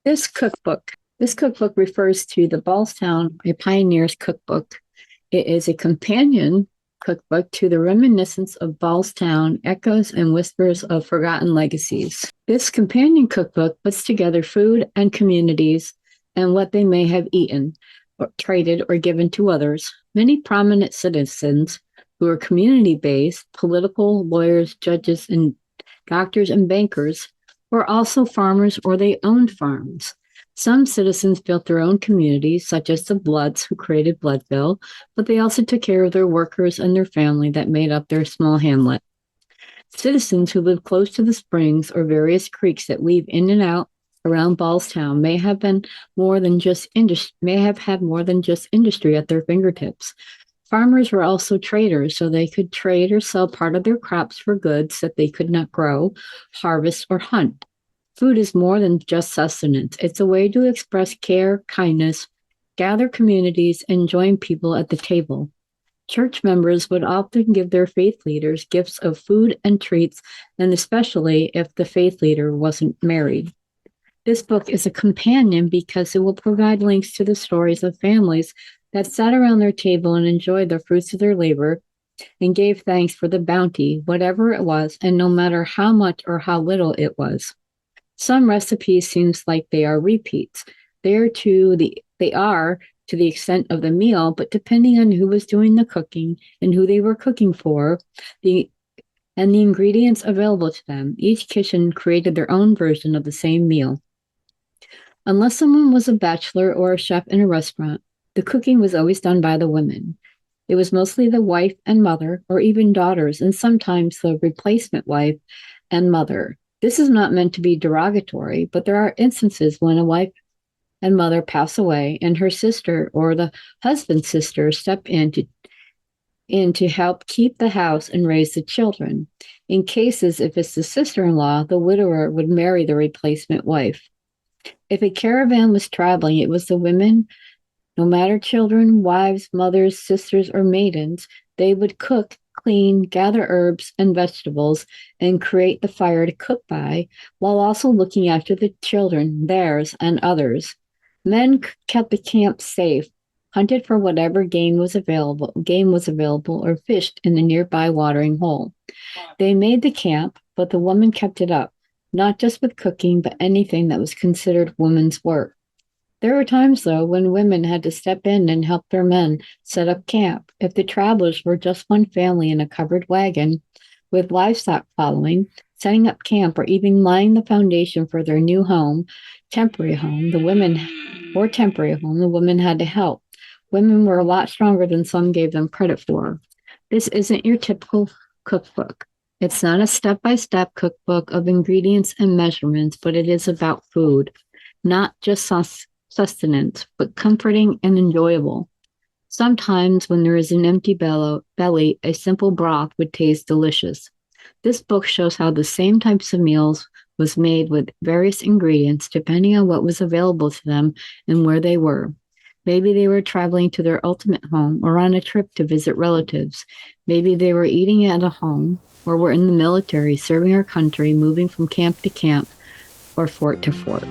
This cookbook refers to the Ballstown a Pioneer's Cookbook. It is a companion cookbook to the reminiscence of Ballstown, echoes and whispers of forgotten legacies. This companion cookbook puts together food and communities and what they may have eaten, or traded, or given to others. Many prominent citizens who are community-based, political, lawyers, judges, and doctors and bankers, were also farmers or they owned farms. Some citizens built their own communities, such as the Bloods, who created Bloodville, but they also took care of their workers and their family that made up their small hamlet. Citizens who lived close to the springs or various creeks that weave in and out around Ballstown may have had more than just industry at their fingertips. Farmers were also traders, so they could trade or sell part of their crops for goods that they could not grow, harvest, or hunt. Food is more than just sustenance. It's a way to express care, kindness, gather communities, and join people at the table. Church members would often give their faith leaders gifts of food and treats, and especially if the faith leader wasn't married. This book is a companion because it will provide links to the stories of families that sat around their table and enjoyed the fruits of their labor and gave thanks for the bounty, whatever it was, and no matter how much or how little it was. Some recipes seems like they are repeats. They are to the extent of the meal, but depending on who was doing the cooking and who they were cooking for, the ingredients available to them, each kitchen created their own version of the same meal. Unless someone was a bachelor or a chef in a restaurant, the cooking was always done by the women. It was mostly the wife and mother, or even daughters, and sometimes the replacement wife and mother. This is not meant to be derogatory, but there are instances when a wife and mother pass away and her sister or the husband's sister step in to help keep the house and raise the children. In cases, if it's the sister-in-law, the widower would marry the replacement wife. If a caravan was traveling, it was the women, no matter children, wives, mothers, sisters, or maidens, they would cook, clean, gather herbs and vegetables, and create the fire to cook by, while also looking after the children, theirs and others. Men kept the camp safe, hunted for whatever game was available, or fished in the nearby watering hole. They made the camp, but the woman kept it up, not just with cooking, but anything that was considered women's work. There were times, though, when women had to step in and help their men set up camp. If the travelers were just one family in a covered wagon with livestock following, setting up camp, or even laying the foundation for their new home, temporary home, the women had to help. Women were a lot stronger than some gave them credit for. This isn't your typical cookbook. It's not a step-by-step cookbook of ingredients and measurements, but it is about food, not just sustenance, but comforting and enjoyable. Sometimes when there is an empty belly, a simple broth would taste delicious. This book shows how the same types of meals was made with various ingredients depending on what was available to them and where they were. Maybe they were traveling to their ultimate home or on a trip to visit relatives. Maybe they were eating at a home or were in the military serving our country, moving from camp to camp or fort to fort.